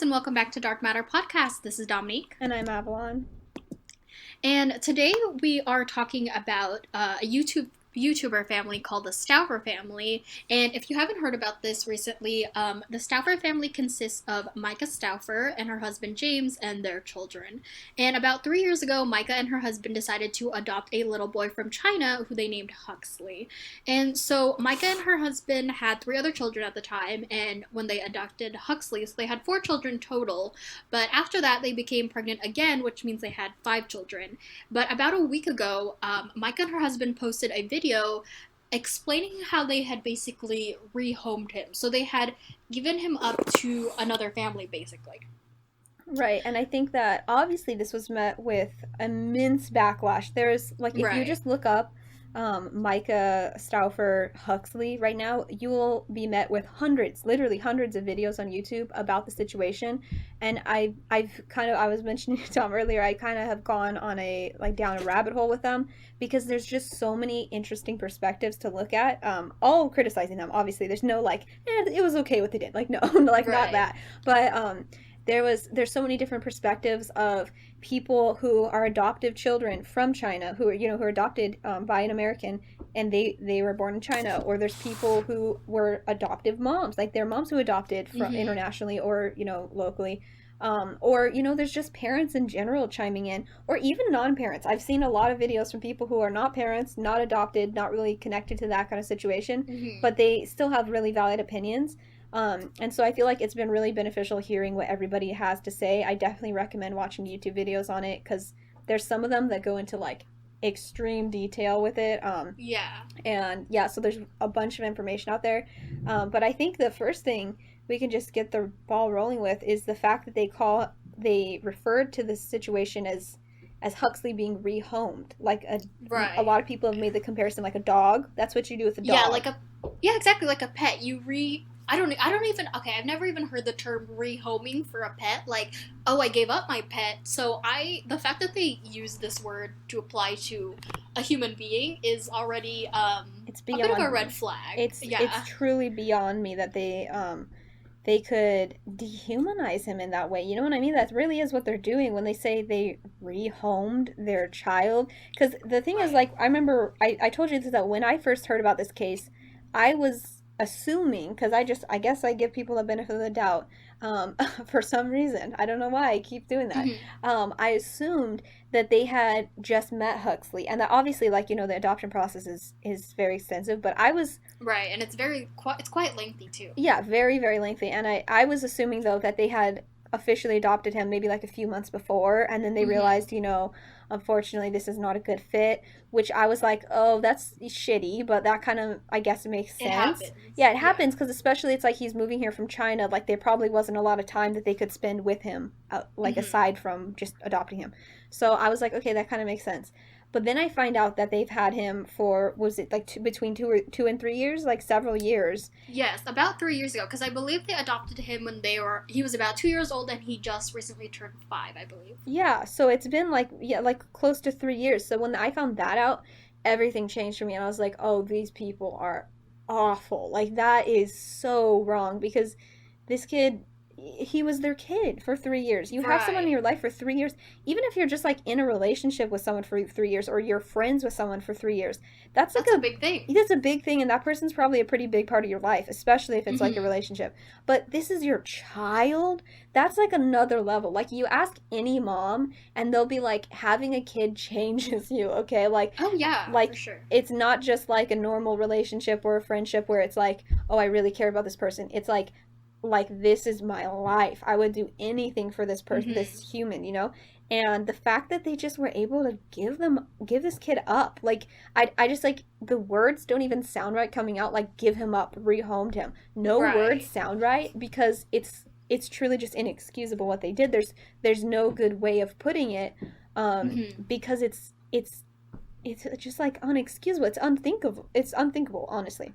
and welcome back to Dark Matter Podcast. This is Dominique. And I'm Avalon. And today we are talking about a YouTuber family called the Stauffer family. And if you haven't heard about this recently, the Stauffer family consists of Micah Stauffer and her husband James and their children. And about 3 years ago, Micah and her husband decided to adopt a little boy from China who they named Huxley. And so Micah and her husband had 3 other children at the time, and when they adopted Huxley, so they had 4 children total. But after that, they became pregnant again, which means they had 5 children. But about a week ago, Micah and her husband posted a video explaining how they had basically rehomed him. So they had given him up to another family, basically. Right, and I think that obviously this was met with immense backlash. There's, like, if you just look up Micah Stauffer Huxley right now, you will be met with literally hundreds of videos on YouTube about the situation. And I was mentioning to Tom earlier, I kind of have gone on down a rabbit hole with them because there's just so many interesting perspectives to look at. All criticizing them, obviously. There's no it was okay what they did. Like, no, not that. But there's so many different perspectives of people who are adoptive children from China who are adopted by an American and they were born in China, or there's people who were adoptive moms, like their moms who adopted from internationally or locally, or there's just parents in general chiming in, or even non-parents. I've seen a lot of videos from people who are not parents, not adopted, not really connected to that kind of situation, but they still have really valid opinions. And so I feel like it's been really beneficial hearing what everybody has to say. I definitely recommend watching YouTube videos on it because there's some of them that go into extreme detail with it. So there's a bunch of information out there. But I think the first thing we can just get the ball rolling with is the fact that they referred to this situation as Huxley being rehomed. A lot of people have made the comparison like a dog. That's what you do with a dog. Yeah, exactly, like a pet. I've never even heard the term rehoming for a pet. I gave up my pet. So the fact that they use this word to apply to a human being is already it's beyond a bit of a red flag. It's truly beyond me that they could dehumanize him in that way. You know what I mean? That really is what they're doing when they say they rehomed their child. Because the thing is, I remember I told you this, that when I first heard about this case, I was assuming, because I guess I give people the benefit of the doubt for some reason. I don't know why I keep doing that. I assumed that they had just met Huxley, and that obviously, the adoption process is very extensive, but I was... Right, and it's quite lengthy, too. Yeah, very, very lengthy, and I was assuming, though, that they had officially adopted him maybe a few months before, and then they realized, unfortunately this is not a good fit, which I was like, oh, that's shitty, but that kind of, I guess, makes sense. It happens. Yeah, it happens, because especially it's he's moving here from China, there probably wasn't a lot of time that they could spend with him, aside from just adopting him. So I was like, okay, that kind of makes sense. But then I find out that they've had him for, was it between 2 and 3 years? Several years. Yes, about 3 years ago, because I believe they adopted him when he was about 2 years old, and he just recently turned 5, I believe. Yeah, so it's been close to 3 years. So when I found that out, everything changed for me, and I was like, oh, these people are awful. That is so wrong, because this kid... he was their kid for 3 years. You have someone in your life for 3 years. Even if you're just in a relationship with someone for 3 years, or you're friends with someone for 3 years, that's a big thing. That's a big thing, and that person's probably a pretty big part of your life, especially if it's a relationship. But this is your child. That's another level. You ask any mom, and they'll be having a kid changes you. Okay, oh yeah, for sure. It's not just a normal relationship or a friendship where it's oh, I really care about this person. It's this is my life. I would do anything for this person, this human, And the fact that they just were able to give this kid up, I just the words don't even sound right coming out. Give him up, rehomed him. No words sound right, because it's truly just inexcusable what they did. There's no good way of putting it, because it's just unexcusable. It's unthinkable, honestly.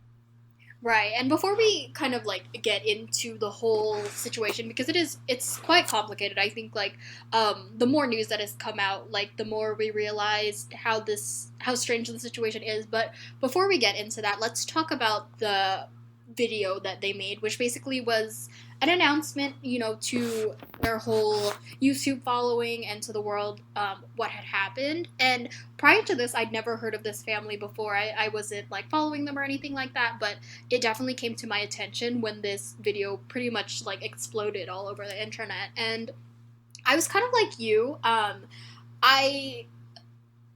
Right, and before we kind of get into the whole situation, because it's quite complicated. I think the more news that has come out, the more we realize how strange the situation is. But before we get into that, let's talk about the video that they made, which basically was an announcement, to their whole YouTube following and to the world, what had happened. And prior to this, I'd never heard of this family before. I wasn't like following them or anything like that, but it definitely came to my attention when this video pretty much like exploded all over the internet. And I was kind of like you. I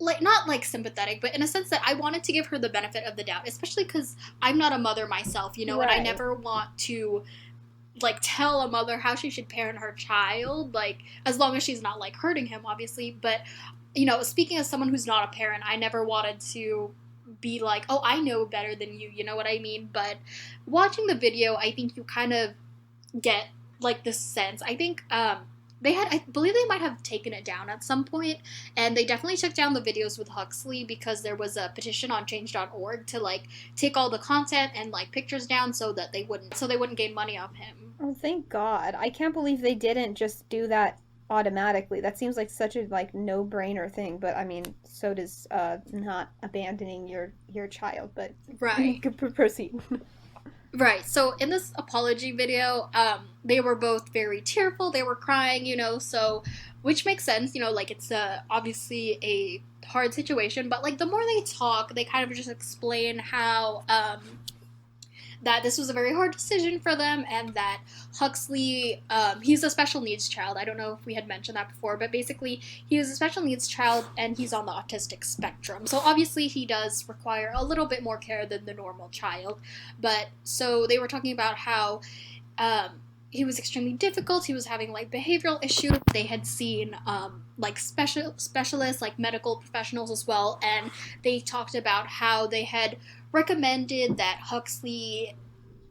like not like sympathetic, but in a sense that I wanted to give her the benefit of the doubt, especially because I'm not a mother myself, and I Right. never want to like tell a mother how she should parent her child, like as long as she's not like hurting him, obviously. But speaking as someone who's not a parent, I never wanted to be like, oh, I know better than you know what I mean? But watching the video, I think you kind of get like this sense. I think I believe they might have taken it down at some point, and they definitely took down the videos with Huxley because there was a petition on change.org to like take all the content and like pictures down so that they wouldn't gain money off him. Oh, thank God. I can't believe they didn't just do that automatically. That seems like such a like no-brainer thing, but I mean, so does not abandoning your child, but Right. proceed. Right. So in this apology video, they were both very tearful. They were crying, so which makes sense, like it's obviously a hard situation, but like the more they talk, they kind of just explain how that this was a very hard decision for them, and that Huxley, he's a special needs child. I don't know if we had mentioned that before, but basically he is a special needs child and he's on the autistic spectrum. So obviously he does require a little bit more care than the normal child. But so they were talking about how he was extremely difficult. He was having like behavioral issues. They had seen like specialists, like medical professionals as well, and they talked about how they had recommended that Huxley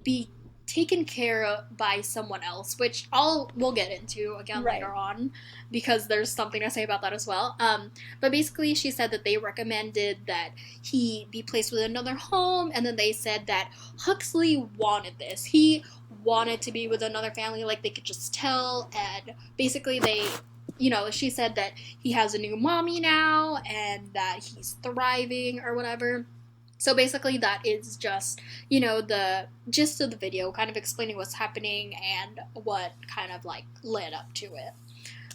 be taken care of by someone else, which we'll get into again Right. later on because there's something to say about that as well. But basically, she said that they recommended that he be placed with another home, and then they said that Huxley wanted this. He wanted to be with another family, like they could just tell, and basically she said that he has a new mommy now and that he's thriving or whatever. So basically, that is just, the gist of the video, kind of explaining what's happening and what kind of like led up to it.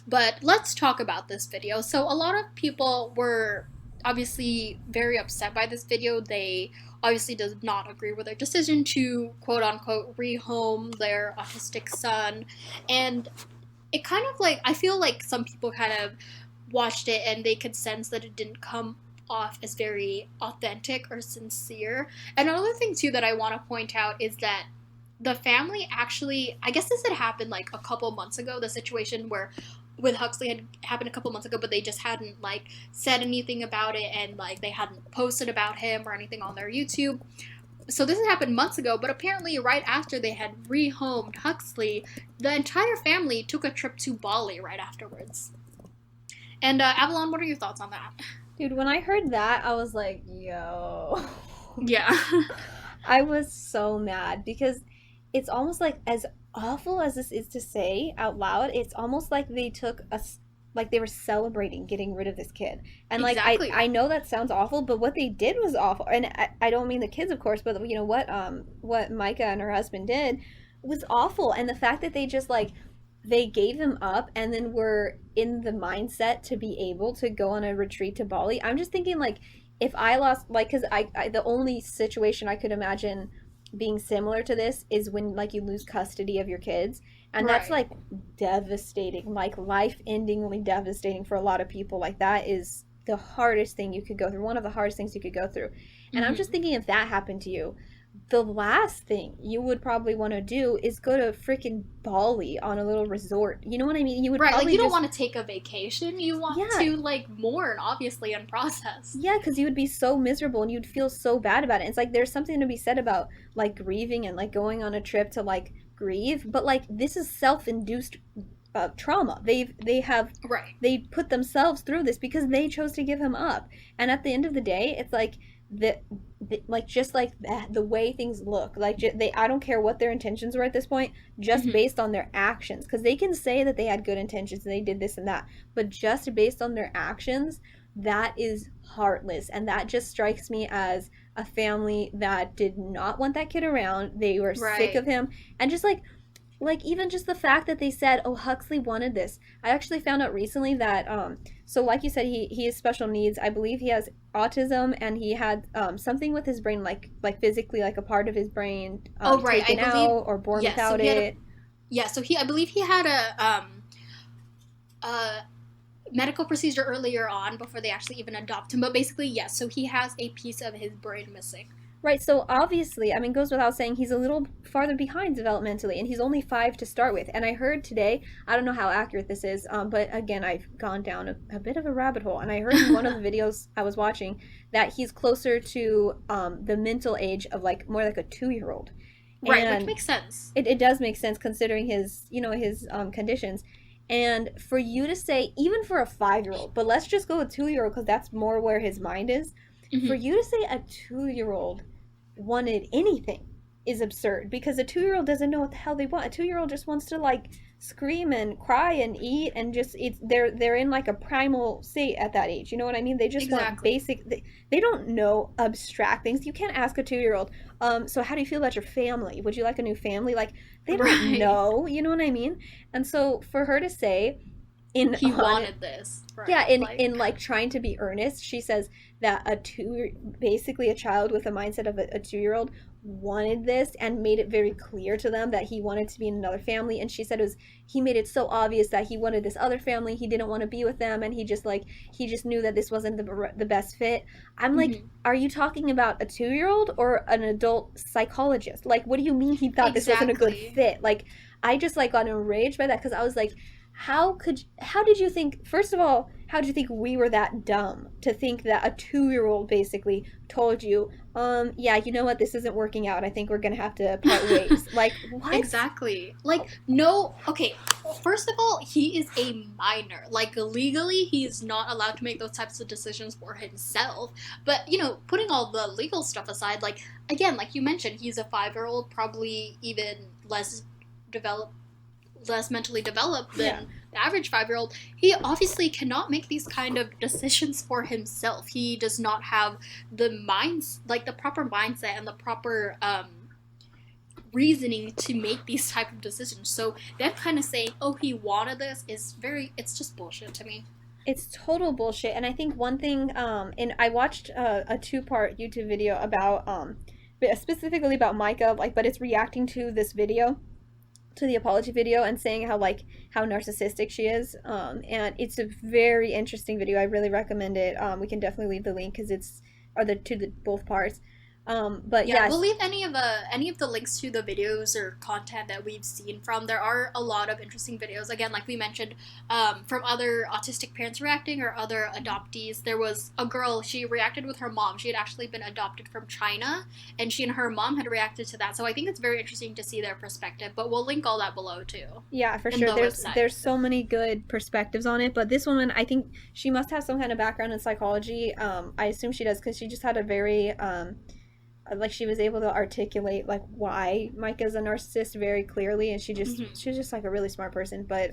But let's talk about this video. So a lot of people were obviously very upset by this video. They obviously did not agree with their decision to quote unquote rehome their autistic son. And it kind of like, I feel like some people kind of watched it and they could sense that it didn't come off as very authentic or sincere. And another thing too that I want to point out is that the family actually, I guess this had happened like a couple months ago, the situation where with Huxley had happened a couple months ago, but they just hadn't like said anything about it, and like they hadn't posted about him or anything on their YouTube. So this had happened months ago, but apparently right after they had rehomed Huxley, the entire family took a trip to Bali right afterwards. And Avalon, what are your thoughts on that? Dude, when I heard that, I was like, yo. Yeah. I was so mad because it's almost like, as awful as this is to say out loud, it's almost like they took us, like they were celebrating getting rid of this kid. And like Exactly. I know that sounds awful, but what they did was awful. And I don't mean the kids, of course, but you know what Micah and her husband did was awful. And the fact that they just like they gave him up and then were in the mindset to be able to go on a retreat to Bali. I'm just thinking like if I lost like because I the only situation I could imagine being similar to this is when like you lose custody of your kids, and that's Right. like devastating, like life endingly devastating for a lot of people. Like that is the hardest thing you could go through, one of the hardest things you could go through. And I'm just Mm-hmm. thinking if that happened to you, the last thing you would probably want to do is go to freaking Bali on a little resort. You know what I mean? You would Right, like probably you don't just, want to take a vacation. You want yeah, to like mourn, obviously, and process. yeah, because you would be so miserable and you'd feel so bad about it. It's like there's something to be said about like grieving and like going on a trip to like grieve, but like this is self-induced trauma. Right. They put themselves through this because they chose to give him up. And at the end of the day, it's like like just like the way things look, like they, I don't care what their intentions were at this point, just Mm-hmm. based on their actions, because they can say that they had good intentions and they did this and that, but just based on their actions, that is heartless. And that just strikes me as a family that did not want that kid around. They were sick Right. of him, and just like like even just the fact that they said, "Oh, Huxley wanted this." I actually found out recently that so like you said, he has special needs. I believe he has autism, and he had something with his brain, like physically, like a part of his brain Oh, right. I taken believe out or born yes. So without he had a it. yeah. So he I believe he had a medical procedure earlier on before they actually even adopt him. But basically, yes. So he has a piece of his brain missing. Right, so obviously, I mean, goes without saying, he's a little farther behind developmentally, and he's only 5 to start with. And I heard today, I don't know how accurate this is, but again, I've gone down a bit of a rabbit hole, and I heard in one of the videos I was watching that he's closer to the mental age of like more like a 2 year old. Right, which And makes sense. it does make sense considering his, his conditions. And for you to say, even for a 5 year old, but let's just go with 2 year old because that's more where his mind is. For Mm-hmm. you to say a 2 year old wanted anything is absurd because a 2 year old doesn't know what the hell they want. A 2 year old just wants to like scream and cry and eat and just it's they're in like a primal state at that age. You know what I mean? They just want Exactly. basic they don't know abstract things. You can't ask a 2 year old, so how do you feel about your family? Would you like a new family? Like they don't Right. know, you know what I mean? And so for her to say in He on wanted this. yeah, Right. in like trying to be earnest, she says that basically a child with a mindset of a 2 year old wanted this and made it very clear to them that he wanted to be in another family. And she said it was he made it so obvious that he wanted this other family. He didn't want to be with them, and he just knew that this wasn't the best fit. I'm like, Mm-hmm. are you talking about a 2 year old or an adult psychologist? Like, what do you mean he thought this wasn't a good Exactly. fit? Like, I just like got enraged by that because I was like, how did you think, first of all, how did you think we were that dumb to think that a 2 year old basically told you, yeah, you know what, this isn't working out, I think we're gonna have to part ways? Like, what? Exactly. Like, no, okay. First of all, he is a minor. Like, legally, he is not allowed to make those types of decisions for himself. But, putting all the legal stuff aside, like, again, like you mentioned, he's a 5-year-old, probably even developed, less mentally developed Yeah. than the average 5-year-old. He obviously cannot make these kind of decisions for himself. He does not have the minds, like, the proper mindset and the proper, reasoning to make these type of decisions. So them kind of saying, "Oh, he wanted this," is it's just bullshit to me. It's total bullshit. And I think one thing, and I watched a two-part YouTube video about, specifically about Micah, like, but it's reacting to this video, to the apology video, and saying how narcissistic she is. And it's a very interesting video. I really recommend it. We can definitely leave the link because it's or the to the both parts. But Yeah, we'll yes, leave any of the links to the videos or content that we've seen from. There are a lot of interesting videos. Again, like we mentioned, from other autistic parents reacting or other adoptees. There was a girl. She reacted with her mom. She had actually been adopted from China, and she and her mom had reacted to that. So I think it's very interesting to see their perspective. But we'll link all that below too yeah, for in sure. the website. There's so many good perspectives on it, but this woman, I think she must have some kind of background in psychology. I assume she does because she just had a very like she was able to articulate like why Micah's a narcissist very clearly, and Mm-hmm. she was just like a really smart person. But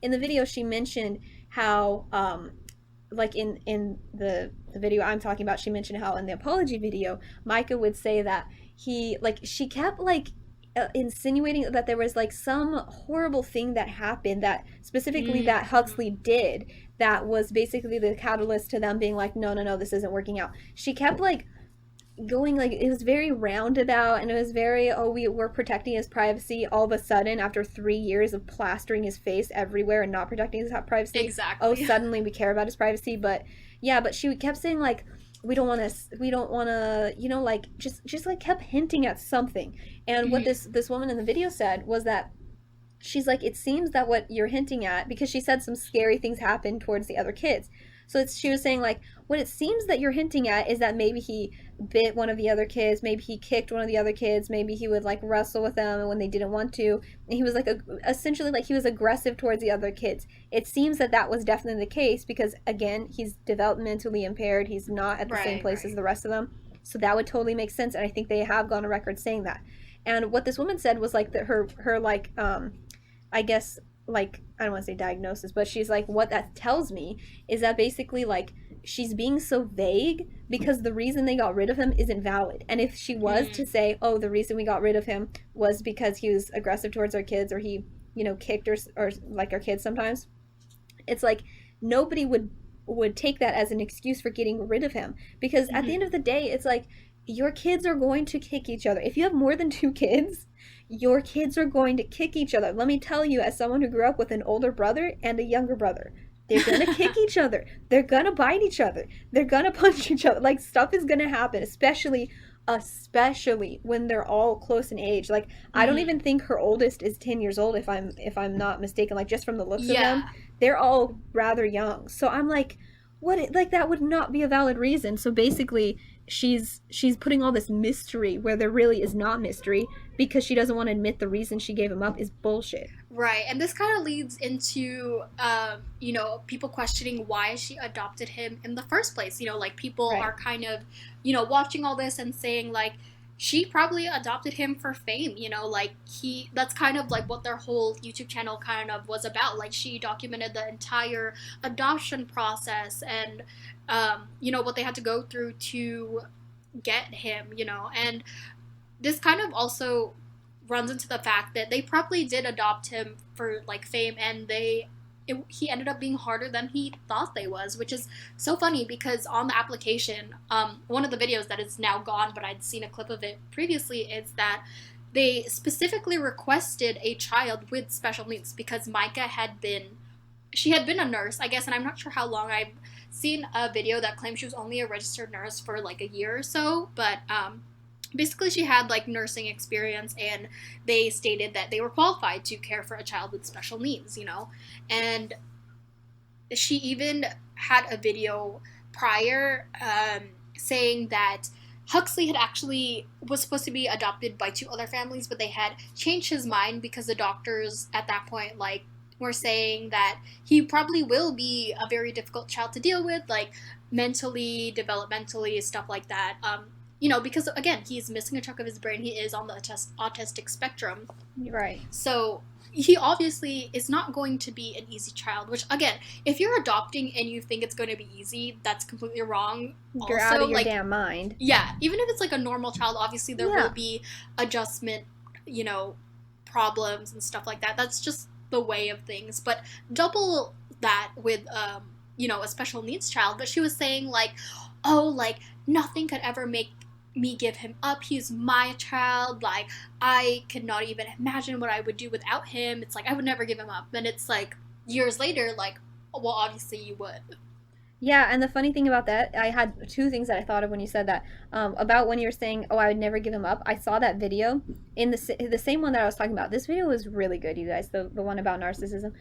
in the video, she mentioned how like in the video I'm talking about, she mentioned how in the apology video, Micah would say that he like she kept like insinuating that there was like some horrible thing that happened that specifically that Mm-hmm. Huxley did that was basically the catalyst to them being like, no, no, no, this isn't working out. She kept like going like it was very roundabout, and it was very, oh, we're protecting his privacy. All of a sudden, after 3 years of plastering his face everywhere and not protecting his privacy, oh, Exactly. suddenly we care about his privacy. But yeah, but she kept saying like, we don't want to, like just like kept hinting at something. And what Mm-hmm. this woman in the video said was that she's like, it seems that what you're hinting at, because she said some scary things happened towards the other kids. So she was saying like, what it seems that you're hinting at is that maybe he bit one of the other kids, maybe he kicked one of the other kids, maybe he would like wrestle with them when they didn't want to, and he was like essentially like he was aggressive towards the other kids. It seems that that was definitely the case because again, he's developmentally impaired. He's not at the same Right. place as Right. the rest of them. So that would totally make sense, and I think they have gone on record saying that. And what this woman said was like that her like I guess like, I don't want to say diagnosis, but she's like, what that tells me is that basically, like, she's being so vague because the reason they got rid of him isn't valid. And if she was to Mm. say, oh, the reason we got rid of him was because he was aggressive towards our kids, or he, kicked or like our kids sometimes, it's like nobody would take that as an excuse for getting rid of him, because at the Mm-hmm. end of the day, it's like your kids are going to kick each other. If you have more than two kids, your kids are going to kick each other. Let me tell you, as someone who grew up with an older brother and a younger brother, they're gonna kick each other. They're gonna bite each other. They're gonna punch each other. Like, stuff is gonna happen, especially when they're all close in age. Like, I don't Mm-hmm. even think her oldest is 10 years old, if I'm not mistaken, like, just from the looks of Yeah. them. They're all rather young. So I'm like, like, that would not be a valid reason. So basically, she's putting all this mystery where there really is not mystery, because she doesn't want to admit the reason she gave him up is bullshit. Right, and this kind of leads into, people questioning why she adopted him in the first place. Like people Right. are kind of, watching all this and saying like, she probably adopted him for fame. Like that's kind of like what their whole YouTube channel kind of was about. Like she documented the entire adoption process and, what they had to go through to get him. And this kind of also runs into the fact that they probably did adopt him for like fame, and he ended up being harder than he thought they was, which is so funny because on the application, one of the videos that is now gone, but I'd seen a clip of it previously, is that they specifically requested a child with special needs because Micah had been a nurse, I guess, and I'm not sure how long. I've seen a video that claims she was only a registered nurse for like a year or so, but basically she had like nursing experience, and they stated that they were qualified to care for a child with special needs, and she even had a video prior, saying that Huxley had actually was supposed to be adopted by two other families, but they had changed his mind because the doctors at that point like were saying that he probably will be a very difficult child to deal with, like mentally, developmentally, stuff like that. Because again, he's missing a chunk of his brain. He is on the autistic spectrum, Right. so he obviously is not going to be an easy child. Which again, if you're adopting and you think it's going to be easy, that's completely wrong. You're out Also, of your like, damn mind. yeah, even if it's like a normal child, obviously there will Yeah. be adjustment, you know, problems and stuff like that. That's just the way of things. But double that with a special needs child. But she was saying like, oh, like nothing could ever make me give him up. He's my child. Like I could not even imagine what I would do without him. It's like I would never give him up. And it's like years later, like, well, obviously you would. Yeah, and the funny thing about that, I had two things that I thought of when you said that. About when you were saying, "Oh, I would never give him up." I saw that video in the same one that I was talking about. This video was really good, you guys. The one about narcissism.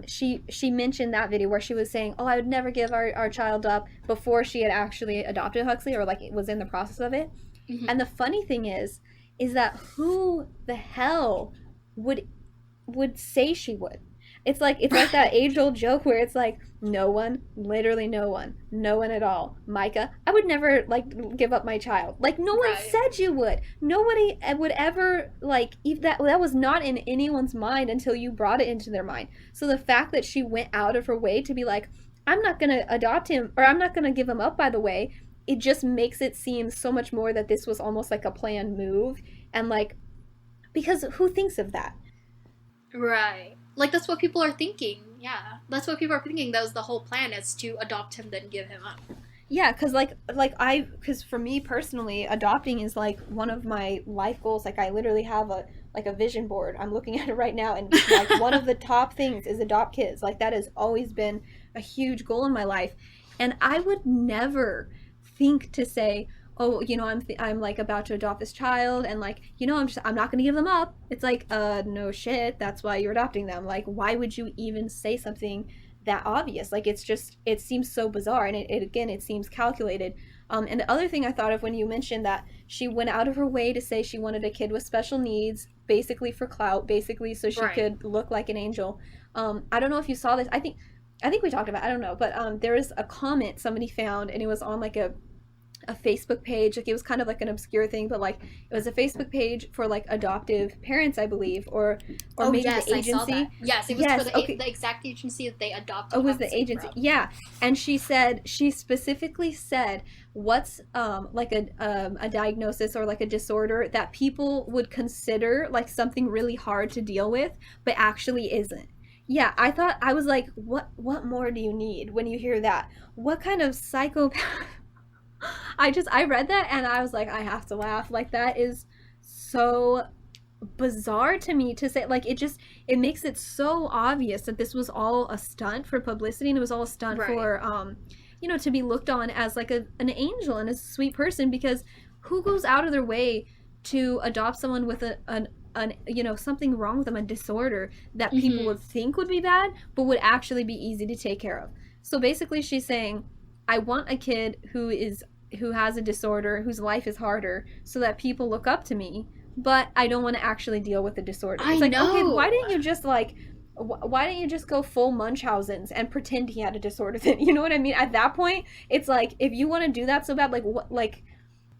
She mentioned that video where she was saying, "Oh, I would never give our child up," before she had actually adopted Huxley, or like it was in the process of it. Mm-hmm. And the funny thing is that who the hell would say she would? It's like that age old joke where it's like, no one, literally no one at all. Micah, I would never like give up my child. Like, no one Right. said you would. Nobody would ever, like, if that was not in anyone's mind until you brought it into their mind. So the fact that she went out of her way to be like, I'm not gonna adopt him, or I'm not gonna give him up, by the way, it just makes it seem so much more that this was almost like a planned move. And like, because who thinks of that? Right. Like that's what people are thinking. Yeah. That's what people are thinking. That was the whole plan, is to adopt him then give him up. Yeah, because for me personally, adopting is like one of my life goals. Like, I literally have a vision board. I'm looking at it right now, and like one of the top things is adopt kids. Like, that has always been a huge goal in my life, and I would never think to say, oh, I'm like about to adopt this child, and like, I'm not gonna give them up. It's like, no shit, that's why you're adopting them. Like, why would you even say something that obvious? Like, it seems so bizarre, and it seems calculated. And the other thing I thought of when you mentioned that she went out of her way to say she wanted a kid with special needs, basically for clout, basically so she Right. could look like an angel. I don't know if you saw this. I think we talked about it, I don't know, but there was a comment somebody found, and it was on like a Facebook page. Like it was kind of like an obscure thing, but like it was a Facebook page for like adoptive parents, I believe, or Oh maybe the yes, I saw that. agency. Yes, it was for Yes, okay. the exact agency that they adopted Oh, was the Huxley agency? from. Yeah, and she said she specifically said what's like a diagnosis or like a disorder that people would consider like something really hard to deal with, but actually isn't. Yeah, I thought I was like, what more do you need when you hear that? What kind of psychopath? I read that and I was like, I have to laugh. Like that is so bizarre to me to say. Like it makes it so obvious that this was all a stunt for publicity, and it was all a stunt Right. for to be looked on as like an angel and a sweet person, because who goes out of their way to adopt someone with an something wrong with them, a disorder that people Mm-hmm. would think would be bad but would actually be easy to take care of. So basically she's saying, I want a kid who has a disorder, whose life is harder, so that people look up to me, but I don't want to actually deal with the disorder. I It's like, okay, why know. didn't you just like why didn't you just go full Munchausen's and pretend he had a disorder? Then you know what I mean. At that point, it's like if you want to do that so bad, like what, like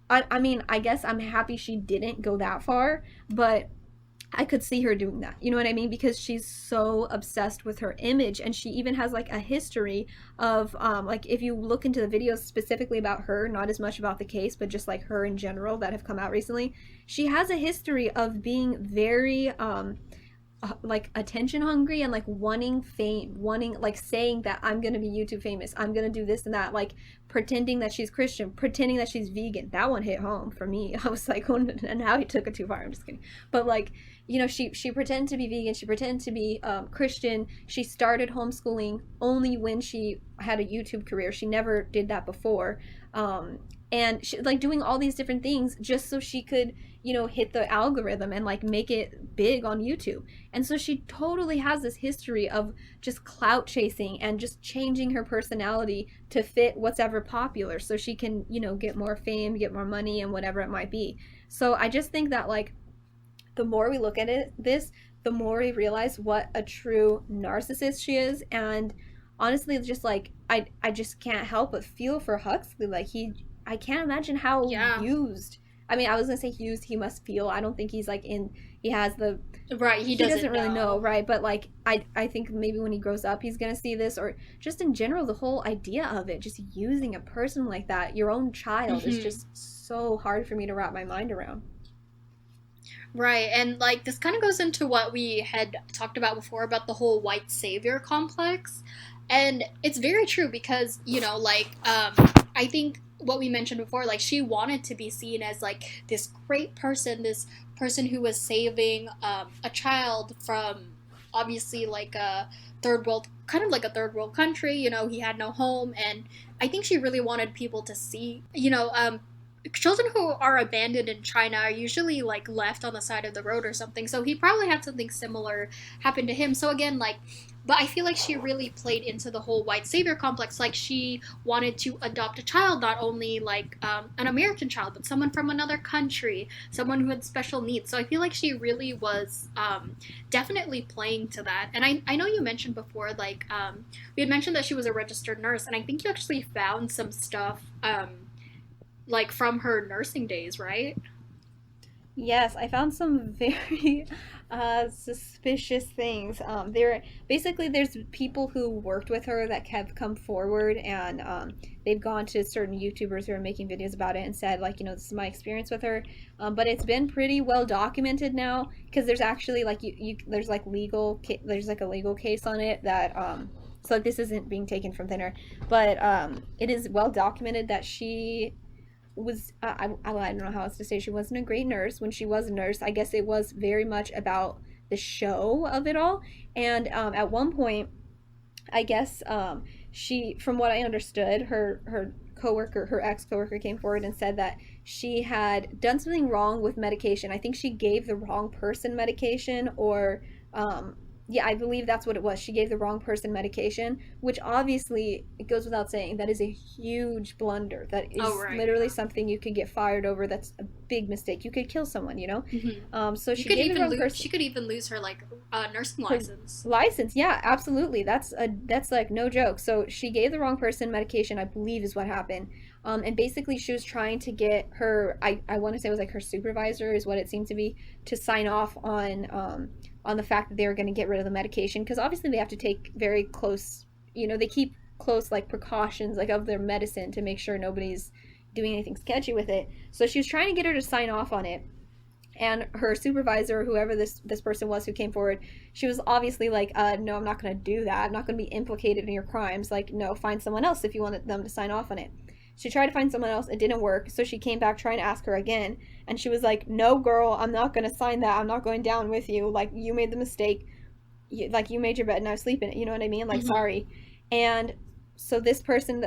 I mean, I guess I'm happy she didn't go that far, but I could see her doing that. You know what I mean? Because she's so obsessed with her image, and she even has like a history of like if you look into the videos specifically about her, not as much about the case, but just like her in general that have come out recently, she has a history of being very like attention hungry and like wanting fame, wanting like saying that I'm gonna be YouTube famous, I'm gonna do this and that, like pretending that she's Christian, pretending that she's vegan. That one hit home for me. I was like, oh, and now he took it too far. I'm just kidding, but like she pretended to be vegan, she pretended to be Christian. She started homeschooling only when she had a YouTube career. She never did that before. And she like doing all these different things just so she could hit the algorithm and like make it big on YouTube. And so she totally has this history of just clout chasing and just changing her personality to fit what's ever popular so she can, get more fame, get more money, and whatever it might be. So I just think that like the more we look at the more we realize what a true narcissist she is. And honestly, just like I just can't help but feel for Huxley. Like I can't imagine how Yeah. used. I mean, I was gonna say used he must feel. I don't think he's like in. He has the Right. He he doesn't doesn't really know, know. right? But like I think maybe when he grows up he's gonna see this, or just in general the whole idea of it, just using a person like that, your own child, is Mm-hmm. just so hard for me to wrap my mind around. Right, and like this kind of goes into what we had talked about before about the whole white savior complex. And it's very true because, I think what we mentioned before, like she wanted to be seen as like this great person, this person who was saving a child from obviously like a third world, kind of like a third world country. He had no home, and I think she really wanted people to see, children who are abandoned in China are usually like left on the side of the road or something. So he probably had something similar happen to him. So again, like, but I feel like she really played into the whole white savior complex. Like she wanted to adopt a child, not only like an American child, but someone from another country, someone who had special needs. So I feel like she really was definitely playing to that. And I know you mentioned before, like we had mentioned that she was a registered nurse, and I think you actually found some stuff. Like from her nursing days, right? Yes, I found some very suspicious things. There's people who worked with her that have come forward, and they've gone to certain YouTubers who are making videos about it and said, like, this is my experience with her. But it's been pretty well documented now, because there's actually like there's like there's like a legal case on it that so this isn't being taken from thin air, but it is well documented that she was I don't know how else to say, she wasn't a great nurse when she was a nurse. I guess it was very much about the show of it all. And at one point, I guess she, from what I understood, her coworker, her ex coworker, came forward and said that she had done something wrong with medication. I think she gave the wrong person medication, or yeah, I believe that's what it was. She gave the wrong person medication, which obviously, it goes without saying, that is a huge blunder. That Oh, is right, literally something you could get fired over. That's a big mistake. You could kill someone. yeah. Mm-hmm. So You she could gave the even wrong lose. person She could even lose her like nursing her license. license. Yeah, absolutely. That's like no joke. So she gave the wrong person medication, I believe is what happened. And basically she was trying to get her, I want to say it was like her supervisor is what it seemed to be, to sign off on the fact that they were going to get rid of the medication, because obviously they have to take very close, they keep close like precautions like of their medicine to make sure nobody's doing anything sketchy with it. So she was trying to get her to sign off on it, and her supervisor, whoever this person was who came forward, she was obviously like, no, I'm not going to do that, I'm not going to be implicated in your crimes, like, no, find someone else if you want them to sign off on it. She tried to find someone else, it didn't work, so she came back trying to ask her again, and she was like, no girl, I'm not going to sign that, I'm not going down with you, like, you made the mistake, you made your bed, now sleep in it, you know what I mean, like, Mm-hmm. sorry. And so this person,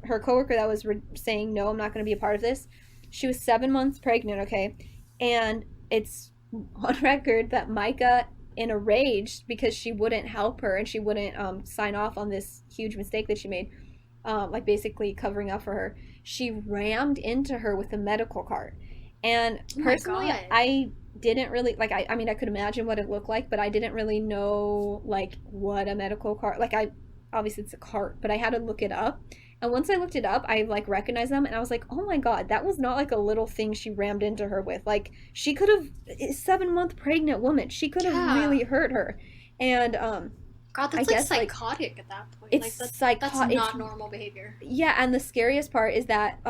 her coworker that was saying, no, I'm not going to be a part of this, she was 7 months pregnant, okay, and it's on record that Micah, in a rage because she wouldn't help her and she wouldn't sign off on this huge mistake that she made, like basically covering up for her, she rammed into her with a medical cart. And Oh my personally, god. I didn't really like, I mean, I could imagine what it looked like, but I didn't really know like what a medical cart, like, I obviously it's a cart, but I had to look it up. And once I looked it up, I like recognized them, and I was like, oh my god, that was not like a little thing she rammed into her with. Like, she could have, 7 month pregnant woman, she could have Yeah. really hurt her. And God, I that's like guess like psychotic at that point. it's Like that's it's not normal behavior. yeah. And the scariest part is that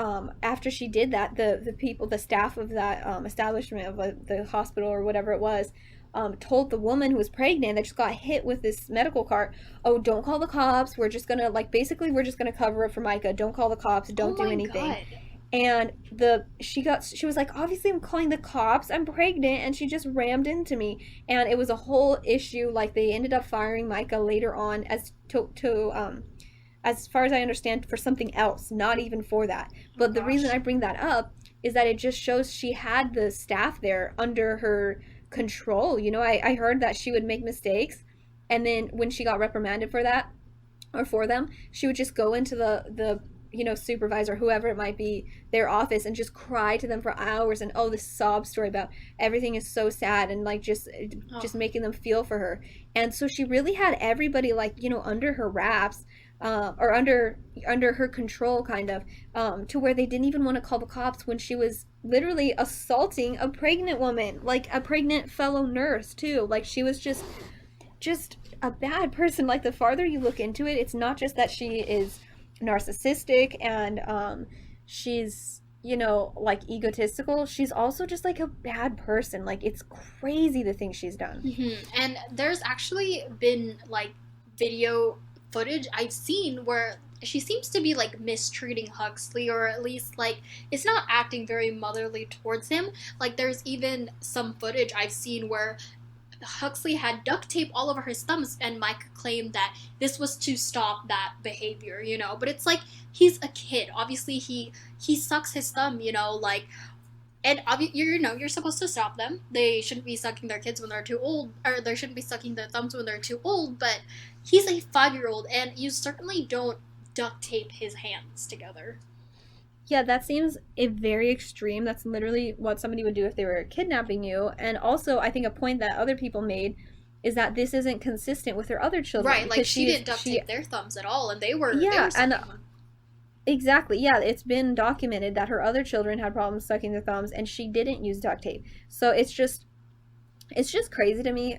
after she did that, the people, the staff of that establishment of the hospital or whatever it was, told the woman who was pregnant that just got hit with this medical cart, oh, don't call the cops, we're just gonna, like, basically we're just gonna cover up for Micah, don't call the cops, Oh don't do my anything. god. And she was like, obviously I'm calling the cops, I'm pregnant, and she just rammed into me. And it was a whole issue, like they ended up firing Micah later on as far as I understand, for something else, not even for that. Oh But the reason gosh. I bring that up is that it just shows she had the staff there under her control. I heard that she would make mistakes, and then when she got reprimanded for that, or for them, she would just go into the supervisor, whoever it might be, their office, and just cry to them for hours, and oh, this sob story about everything is so sad, and like Oh. just making them feel for her. And so she really had everybody, like, under her wraps, or under her control, kind of, to where they didn't even want to call the cops when she was literally assaulting a pregnant woman, like a pregnant fellow nurse too. Like, she was just a bad person. Like, the farther you look into it, it's not just that she is narcissistic and she's, like, egotistical. She's also just like a bad person. Like, it's crazy the things she's done. And there's actually been like video footage I've seen where she seems to be like mistreating Huxley, or at least like it's not acting very motherly towards him. Like there's even some footage I've seen where Huxley had duct tape all over his thumbs, and Mike claimed that this was to stop that behavior, But it's like he's a kid. Obviously, he sucks his thumb, like. And you're supposed to stop them. They shouldn't be sucking their kids when they're too old, or they shouldn't be sucking their thumbs when they're too old. But he's a 5-year-old, and you certainly don't duct tape his hands together. Yeah, that seems very extreme. That's literally what somebody would do if they were kidnapping you. And also, I think a point that other people made is that this isn't consistent with her other children, Right, like because she didn't duct tape their thumbs at all, and they were yeah, and sucking them. exactly. Yeah, it's been documented that her other children had problems sucking their thumbs, and she didn't use duct tape. So it's just crazy to me,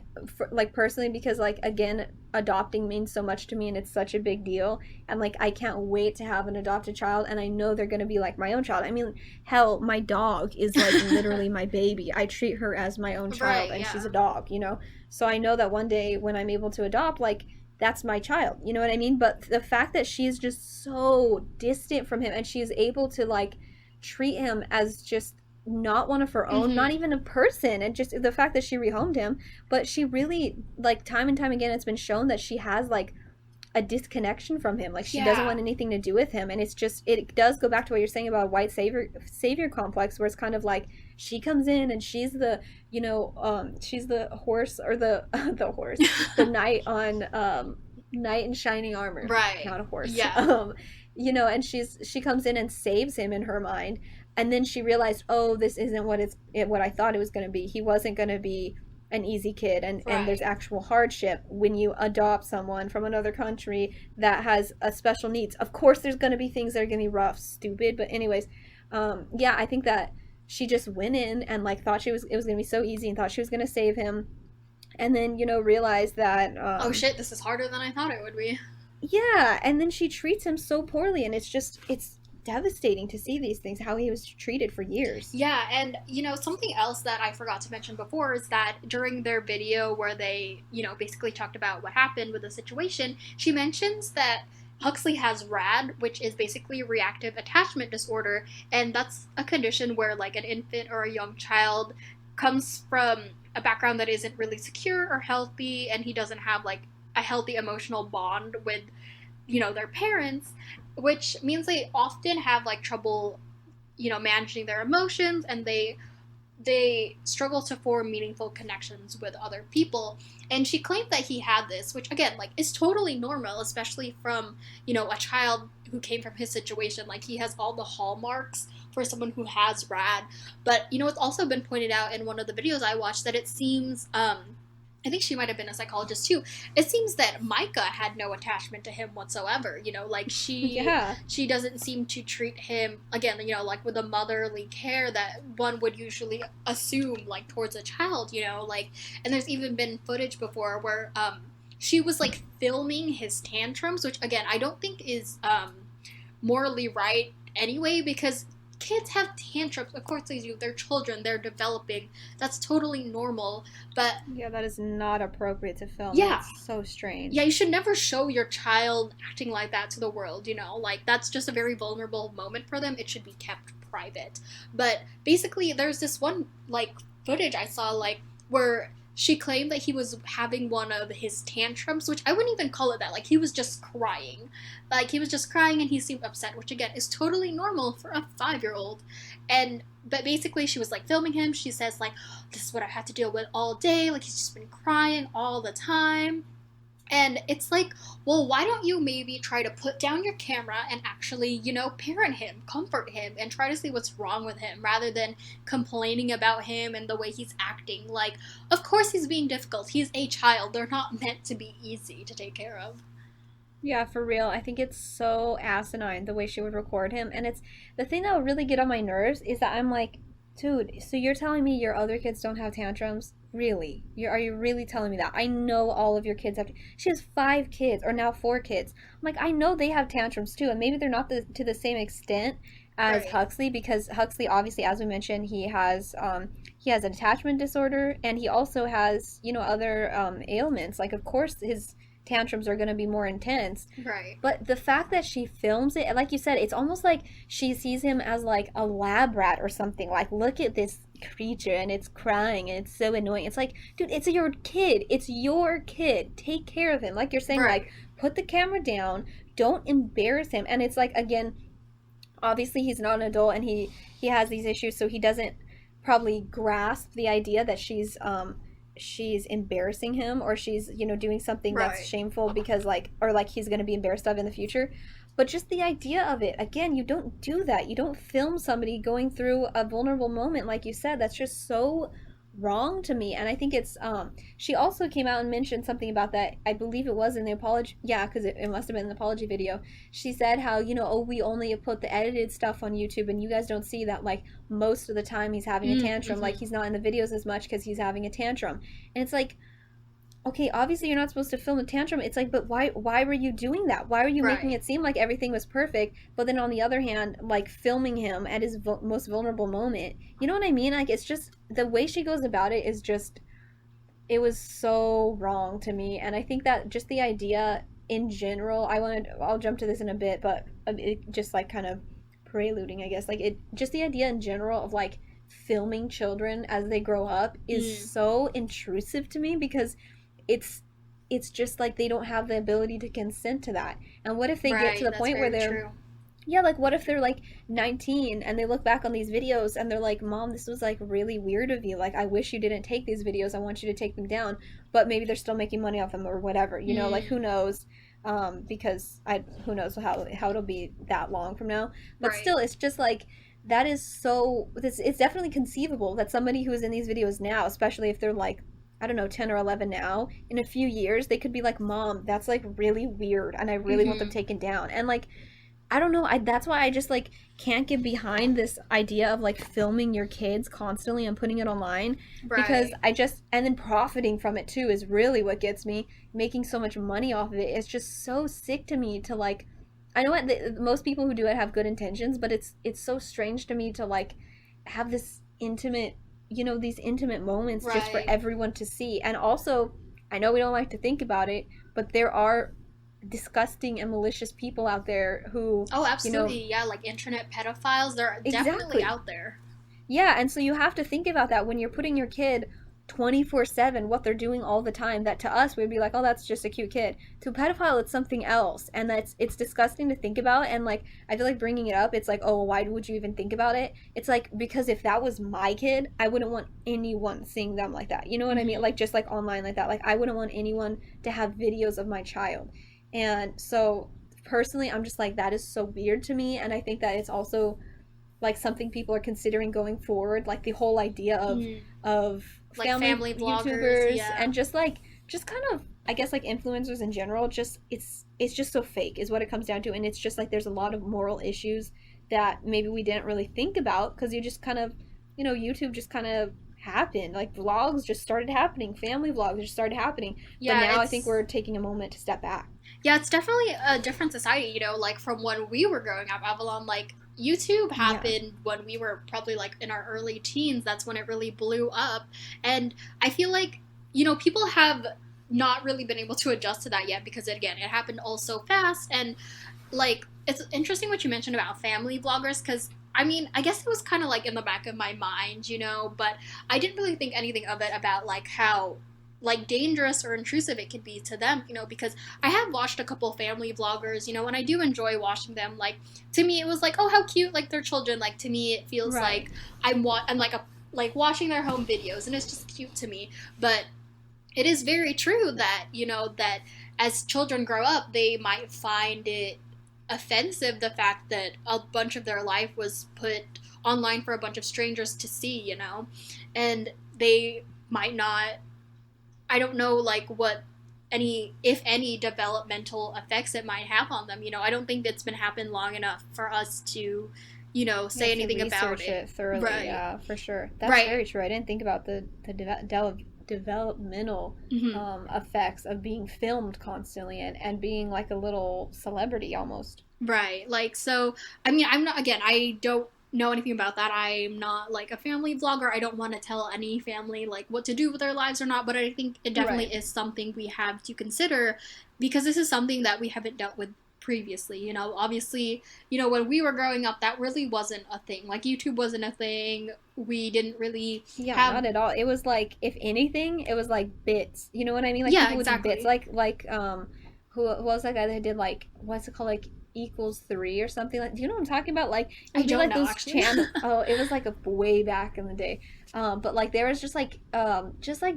like, personally, because, like, again, adopting means so much to me, and it's such a big deal, and like I can't wait to have an adopted child, and I know they're going to be like my own child. I mean, hell, my dog is like literally my baby. I treat her as my own child, Right, and she's yeah. a dog. So I know that one day when I'm able to adopt, like, that's my child, you know what I mean? But the fact that she is just so distant from him, and she is able to, like, treat him as just not one of her own, not Mm-hmm. even a person, and just the fact that she rehomed him, but she really, like, time and time again, it's been shown that she has, like, a disconnection from him. Like, she doesn't Yeah. want anything to do with him, and it does go back to what you're saying about white savior complex, where it's kind of like she comes in and she's the, she's the horse, or the the horse, the knight on knight in shining armor, Right. not a horse. Yeah. And she comes in and saves him in her mind, and then she realized, oh, this isn't what I thought it was going to be. He wasn't going to be an easy kid, and there's Right. actual hardship when you adopt someone from another country that has a special needs. Of course there's going to be things that are going to be rough, stupid, but anyways, yeah, I think that she just went in and like thought it was going to be so easy and thought she was going to save him, and then realized that Oh shit, this is harder than I thought it would be. yeah, and then she treats him so poorly, and it's devastating to see these things, how he was treated for years. Yeah, and something else that I forgot to mention before is that during their video where they, basically talked about what happened with the situation, she mentions that Huxley has RAD, which is basically reactive attachment disorder, and that's a condition where like an infant or a young child comes from a background that isn't really secure or healthy, and he doesn't have like a healthy emotional bond with their parents, which means they often have like trouble managing their emotions, and they struggle to form meaningful connections with other people. And she claimed that he had this, which again like is totally normal, especially from a child who came from his situation. Like he has all the hallmarks for someone who has RAD. But it's also been pointed out in one of the videos I watched that it seems I think she might have been a psychologist too. It seems that Micah had no attachment to him whatsoever. Like Yeah. she doesn't seem to treat him again, like with a motherly care that one would usually assume like towards a child, like. And there's even been footage before where she was like filming his tantrums, which again I don't think is morally right anyway, because kids have tantrums. Of course they do. They're children. They're developing. That's totally normal. But Yeah, that is not appropriate to film, and yeah, it's so yeah, strange. you should never show your child acting like that to the world. Like that's just a very vulnerable moment for them. It should be kept private. But basically, there's this one like footage I saw like where she claimed that he was having one of his tantrums, which I wouldn't even call it that. Like he was just crying, and he seemed upset, which again is totally normal for a 5-year old. And but basically, she was like filming him. She says like, "This is what I had to deal with all day. Like he's just been crying all the time." And it's like, well, why don't you maybe try to put down your camera and actually, parent him, comfort him, and try to see what's wrong with him rather than complaining about him and the way he's acting? Like, of course he's being difficult. He's a child. They're not meant to be easy to take care of. Yeah, for real. I think it's so asinine the way she would record him. And it's the thing that would really get on my nerves is that I'm like, dude, so you're telling me your other kids don't have tantrums? Really? Are you really telling me that? I know all of your kids have. She has 5 kids, or now 4 kids. I'm like, I know they have tantrums too, and maybe they're not to the same extent as Right. Huxley, because Huxley, obviously, as we mentioned, he has an attachment disorder, and he also has other ailments. Like, of course, his tantrums are going to be more intense, Right. but the fact that she films it, like you said, it's almost like she sees him as like a lab rat or something. Like, look at this creature and it's crying and it's so annoying. It's like, dude, it's your kid. It's your kid. Take care of him. Like you're saying, Right. like, put the camera down. Don't embarrass him. And it's like, again, obviously he's not an adult and he has these issues, so he doesn't probably grasp the idea that she's embarrassing him, or she's doing something that's Right. shameful, because like, or like he's going to be embarrassed of in the future. But just the idea of it, again, you don't do that. You don't film somebody going through a vulnerable moment, like you said. That's just so wrong to me. And I think it's she also came out and mentioned something about that. I believe it was in the apology, yeah, because it must have been an apology video. She said how, oh, we only put the edited stuff on YouTube, and you guys don't see that like most of the time he's having a tantrum. Like, Mm-hmm. he's not in the videos as much because he's having a tantrum. And it's like, okay, obviously you're not supposed to film a tantrum. It's like, but why were you doing that? Why were you making Right. it seem like everything was perfect, but then on the other hand, like filming him at his most vulnerable moment? You know what I mean? Like, it's just the way she goes about it is just, it was so wrong to me. And I think that just the idea in general, I'll jump to this in a bit, but it just like kind of preluding, I guess, like it, just the idea in general of like filming children as they grow up is Mm. so intrusive to me, because it's it's just like they don't have the ability to consent to that. And what if they get to Right. the That's point where very they're, true. yeah, like what if they're like 19 and they look back on these videos and they're like, "Mom, this was like really weird of you. Like, I wish you didn't take these videos. I want you to take them down." But maybe they're still making money off them or whatever. Like, Mm. who knows? Because I who knows how it'll be that long from now. But Right. still, it's just like, that is so, it's definitely conceivable that somebody who's in these videos now, especially if they're like, I don't know, 10 or 11 now, in a few years they could be like, "Mom, that's like really weird and I really want them Mm-hmm. taken down." And like I don't know. That's why I just like can't get behind this idea of like filming your kids constantly and putting it online, because Right. I just, and then profiting from it too is really what gets me. Making so much money off of it. It's just so sick to me to like. I know what most people who do it have good intentions, but it's so strange to me to like have this intimate, these intimate moments just for Right. everyone to see. And also, I know we don't like to think about it, but there are disgusting and malicious people out there who, Oh, you know, absolutely. Yeah, like internet pedophiles, they're definitely exactly. out there. Yeah, and so you have to think about that when you're putting your kid 24/7, what they're doing all the time, that to us we'd be like, "Oh, that's just a cute kid." To a pedophile it's something else, and that's it's disgusting to think about. And like I feel like bringing it up, it's like, "Oh, well, why would you even think about it?" It's like, because if that was my kid, I wouldn't want anyone seeing them like that. You know what I mean? Mm-hmm. Like just like online like that. Like I wouldn't want anyone to have videos of my child. And so personally, I'm just like, that is so weird to me, and I think that it's also like something people are considering going forward, like the whole idea Mm. of Like family family vloggers, YouTubers, yeah. and just kind of, I guess, like influencers in general. Just it's just so fake is what it comes down to. And it's just like there's a lot of moral issues that maybe we didn't really think about, because you just kind of, YouTube just kind of happened, like vlogs just started happening, family vlogs just started happening. But Yeah, now I think it's we're taking a moment to step back. yeah, it's definitely a different society, like from when we were growing up, Avalon, like YouTube Yeah. happened when we were probably like in our early teens. That's when it really blew up. And I feel like, people have not really been able to adjust to that yet because again, it happened all so fast. And like it's interesting what you mentioned about family vloggers because I mean, I guess it was kind of like in the back of my mind, but I didn't really think anything of it about like how like dangerous or intrusive it could be to them, because I have watched a couple family vloggers, and I do enjoy watching them. Like to me, it was like, oh, how cute, like their children. Like to me, it feels Right. like I'm like like watching their home videos, and it's just cute to me. But it is very true that that as children grow up they might find it offensive the fact that a bunch of their life was put online for a bunch of strangers to see, and they might not, I don't know like what any if any developmental effects it might have on them. I don't think it's been happened long enough for us to You say have to anything about research it. it thoroughly, Right. yeah, for sure. That's Right. very true. I didn't think about developmental Mm-hmm. effects of being filmed constantly, and being like a little celebrity almost. Right. Like, so, I mean, I'm not, again, I don't know anything about that. I'm not like a family vlogger. I don't want to tell any family like what to do with their lives or not, but I think it definitely Right. is something we have to consider because this is something that we haven't dealt with previously. Obviously, when we were growing up, that really wasn't a thing. Like, YouTube wasn't a thing. We didn't really Yeah, have, not at all. It was like, if anything, it was like bits. You know what I mean? Like yeah, people would do bits, exactly. like who was that guy that did like, what's it called, like equals three or something? Like, do you know what I'm talking about? Like it I would be don't like know, those actually. channel. Oh, it was like a way back in the day. But like there was just like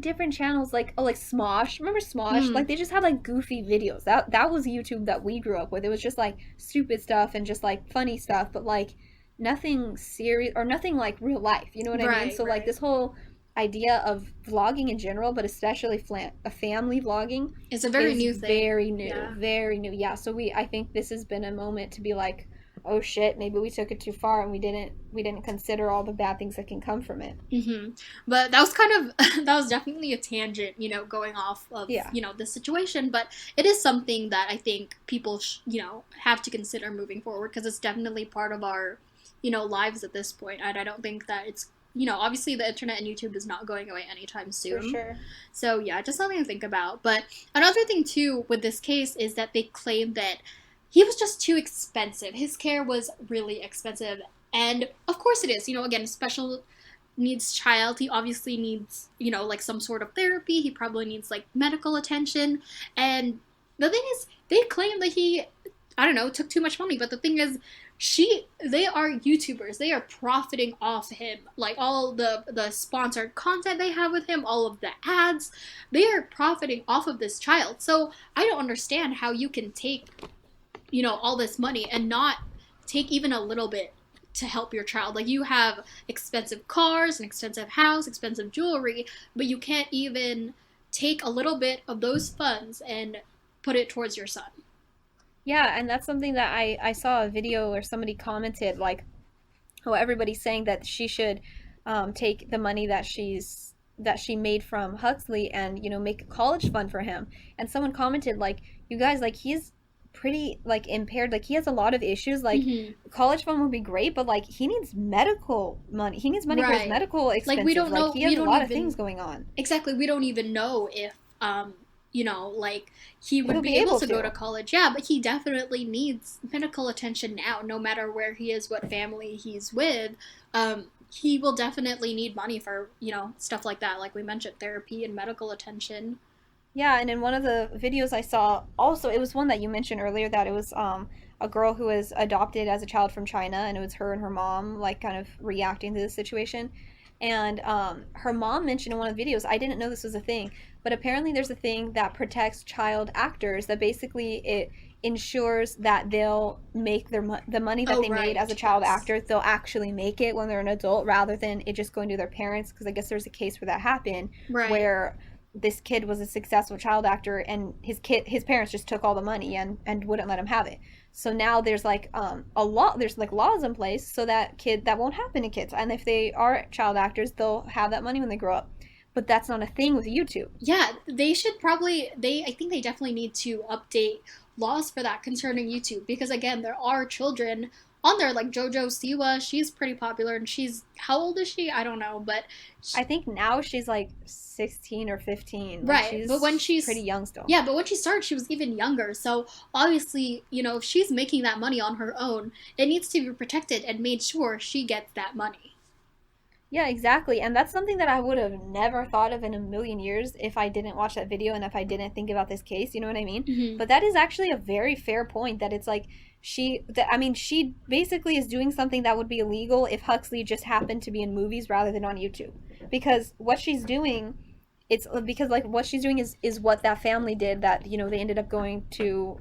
different channels, like, oh, like Smosh. Remember Smosh? Hmm. Like they just had like goofy videos. That was YouTube that we grew up with. It was just like stupid stuff and just like funny stuff, but like nothing serious or nothing like real life. You know what I mean? Right, So like right. this whole idea of vlogging in general, but especially a family vlogging, It's a very is new thing. very new, Yeah. very new. Yeah. So I think this has been a moment to be like, oh shit, maybe we took it too far, and we didn't consider all the bad things that can come from it. But that was kind of that was definitely a tangent, going off of Yeah, this situation. But it is something that I think people have to consider moving forward because it's definitely part of our lives at this point, and I don't think that it's obviously the internet and YouTube is not going away anytime for soon. sure. So yeah, just something to think about. But another thing too with this case is that they claim that he was just too expensive. His care was really expensive. And of course it is. Again, special needs child. He obviously needs, like some sort of therapy. He probably needs like medical attention. And the thing is, they claim that he, I don't know, took too much money. But the thing is, they are YouTubers. They are profiting off him. Like all the sponsored content they have with him, all of the ads, they are profiting off of this child. So I don't understand how you can take all this money and not take even a little bit to help your child. Like, you have expensive cars, an expensive house, expensive jewelry, but you can't even take a little bit of those funds and put it towards your son. Yeah, and that's something that I saw a video or somebody commented like, oh, everybody's saying that she should take the money that she made from Huxley and make a college fund for him. And someone commented like, you guys, like he's pretty like impaired, like he has a lot of issues, like Mm-hmm. college fund would be great, but like he needs medical money, he needs money for his Right. medical Like, we expenses, don't like know, he we has a don't lot of even, things going on. exactly, we don't even know if, like, he If would he'll be be able able to go to to. college. Yeah, but he definitely needs medical attention now, no matter where he is, what family he's with. He will definitely need money for, stuff like that, like we mentioned, therapy and medical attention. Yeah, and in one of the videos I saw, also it was one that you mentioned earlier, that it was a girl who was adopted as a child from China, and it was her and her mom like kind of reacting to the situation. And her mom mentioned in one of the videos, I didn't know this was a thing, but apparently there's a thing that protects child actors, that basically it ensures that they'll make the money that Oh, they made as a right, child yes. actor, they'll actually make it when they're an adult, rather than it just going to their parents. Because I guess there's a case where that happened, Right. where this kid was a successful child actor, and his parents just took all the money and wouldn't let him have it. So now there's like a law, there's like laws in place so that that won't happen to kids, and if they are child actors, they'll have that money when they grow up. But that's not a thing with YouTube. Yeah, they should probably, I think they definitely need to update laws for that concerning YouTube, because again, there are children on there, like JoJo Siwa. She's pretty popular, and she's, how old is she? I don't know, but I think now she's like 16 or 15, like right. But when she's pretty she's, young still. yeah, but when she started, she was even younger. So obviously, if she's making that money on her own, it needs to be protected and made sure she gets that money. Yeah, exactly. And that's something that I would have never thought of in a million years if I didn't watch that video and if I didn't think about this case, you know what I mean? Hmm. But that is actually a very fair point, that it's like I mean, she basically is doing something that would be illegal if Huxley just happened to be in movies rather than on YouTube. Because what she's doing, it's because like what she's doing is what that family did, that, they ended up going to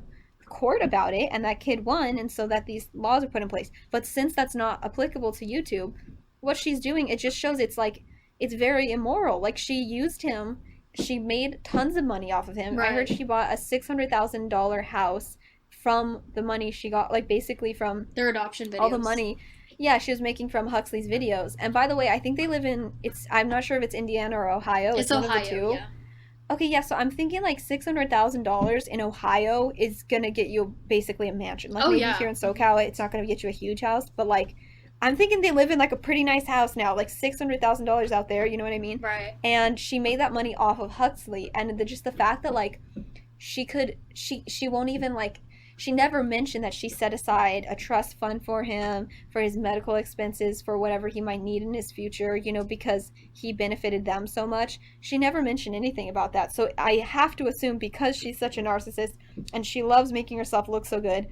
court about it and that kid won, and so that these laws are put in place. But since that's not applicable to YouTube, what she's doing, it just shows it's like it's very immoral. Like she used him, she made tons of money off of him. I heard Right. she bought a $600,000 house from the money she got, like basically from Their adoption all the videos. money, yeah, she was making from Huxley's videos. And by the way, I think they live in, it's, I'm not sure if it's Indiana or Ohio, It's it's one of the Ohio, two. yeah. Okay, yeah, so I'm thinking like $600,000 in Ohio is gonna get you basically a mansion. Like Oh, maybe yeah. here in Hmm. SoCal, it's not gonna get you a huge house, but like I'm thinking they live in like a pretty nice house now, like $600,000 out there. You know what I mean? Right. And she made that money off of Huxley, and just the fact that like she won't even like, she never mentioned that she set aside a trust fund for him for his medical expenses, for whatever he might need in his future, because he benefited them so much. She never mentioned anything about that. So I have to assume, because she's such a narcissist and she loves making herself look so good,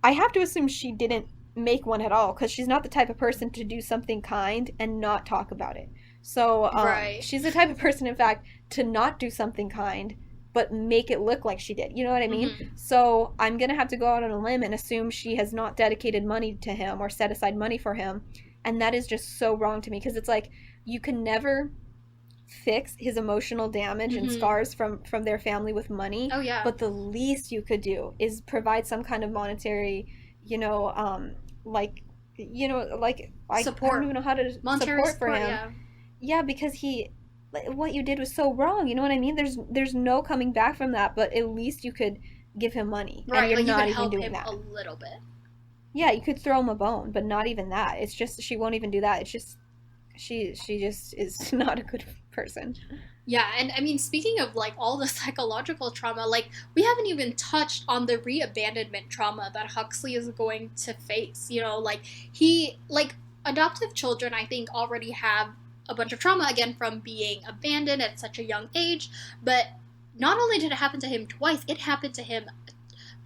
I have to assume she didn't make one at all, because she's not the type of person to do something kind and not talk about it. So Right. she's the type of person, in fact, to not do something kind but make it look like she did. You know what I mean? Hmm. So I'm gonna have to go out on a limb and assume she has not dedicated money to him or set aside money for him, and that is just so wrong to me, because it's like you can never fix his emotional damage and Hmm. scars from their family with money, Oh, yeah. but the least you could do is provide some kind of monetary, you know like like I don't Support. even know how to Monetary support for support, him. yeah. Yeah, because he, like, what you did was so wrong, you know what I mean? There's no coming back from that, but at least you could give him money, and Right. you're Like, you could not even help doing him a that. little bit. Yeah, you could throw him a bone, but not even that. It's just she won't even do that. It's just she just is not a good person. Yeah, and I mean, speaking of like all the psychological trauma, like we haven't even touched on the re-abandonment trauma that Huxley is going to face. Like like adoptive children, I think, already have a bunch of trauma again from being abandoned at such a young age. But not only did it happen to him twice, it happened to him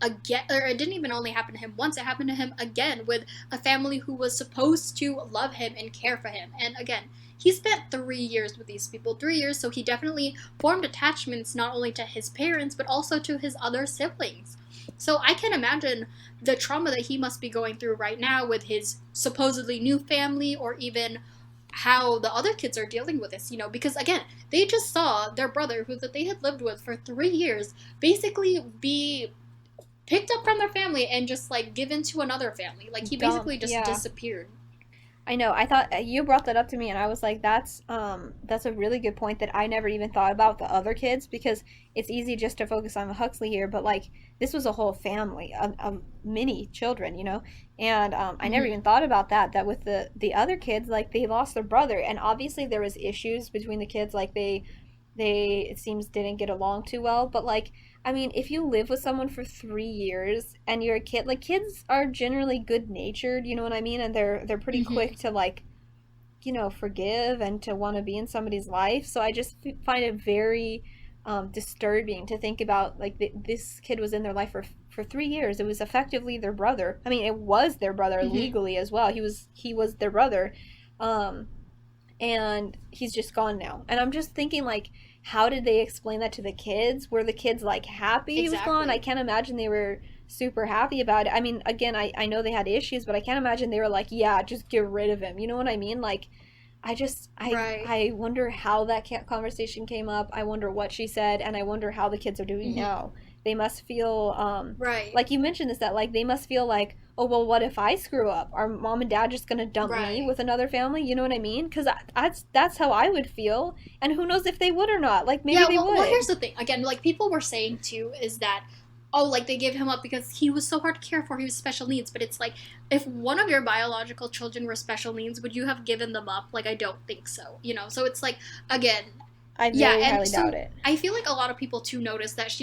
again, or it didn't even only happen to him once, it happened to him again with a family who was supposed to love him and care for him. And again, he spent 3 years with these people, 3 years, so he definitely formed attachments not only to his parents but also to his other siblings. So I can imagine the trauma that he must be going through right now with his supposedly new family, or even how the other kids are dealing with this, because again, they just saw their brother, who that they had lived with for 3 years, basically be picked up from their family and just like given to another family. Like he basically Dumped, just yeah. disappeared. I know. I thought you brought that up to me, and I was like, that's a really good point that I never even thought about the other kids because it's easy just to focus on Huxley here, but like this was a whole family of many children, you know, and I never Mm-hmm. even thought about that. That with the other kids, like they lost their brother, and obviously there was issues between the kids, like they it seems didn't get along too well, but like I mean, if you live with someone for 3 years and you're a kid, like kids are generally good natured, you know what I mean? And they're pretty Mm-hmm. quick to like, forgive and to want to be in somebody's life. So I just find it very disturbing to think about like this kid was in their life for 3 years. It was effectively their brother. I mean, it was their brother Mm-hmm. legally as well. He was their brother. Um, and he's just gone now. And I'm just thinking like how did they explain that to the kids? Were the kids like happy he was gone? I Exactly. can't imagine they were super happy about it. I mean, again, I know they had issues, but I can't imagine they were like, yeah, just get rid of him. You know what I mean? Like I just Right. I wonder how that conversation came up. I wonder what she said, and I wonder how the kids are doing Mm-hmm. now. They must feel Right. like you mentioned this, that like they must feel like, oh well, what if I screw up? Are mom and dad just gonna dump me Right. with another family? You know what I mean? Because that's how I would feel, and who knows if they would or not? Like maybe Yeah, they well, here's would. the thing. Again, like people were saying too, is that oh, like they gave him up because he was so hard to care for. He was special needs, but it's like if one of your biological children were special needs, would you have given them up? Like I don't think so. So it's like again, I yeah, very and highly doubt so it. I feel like a lot of people too noticed that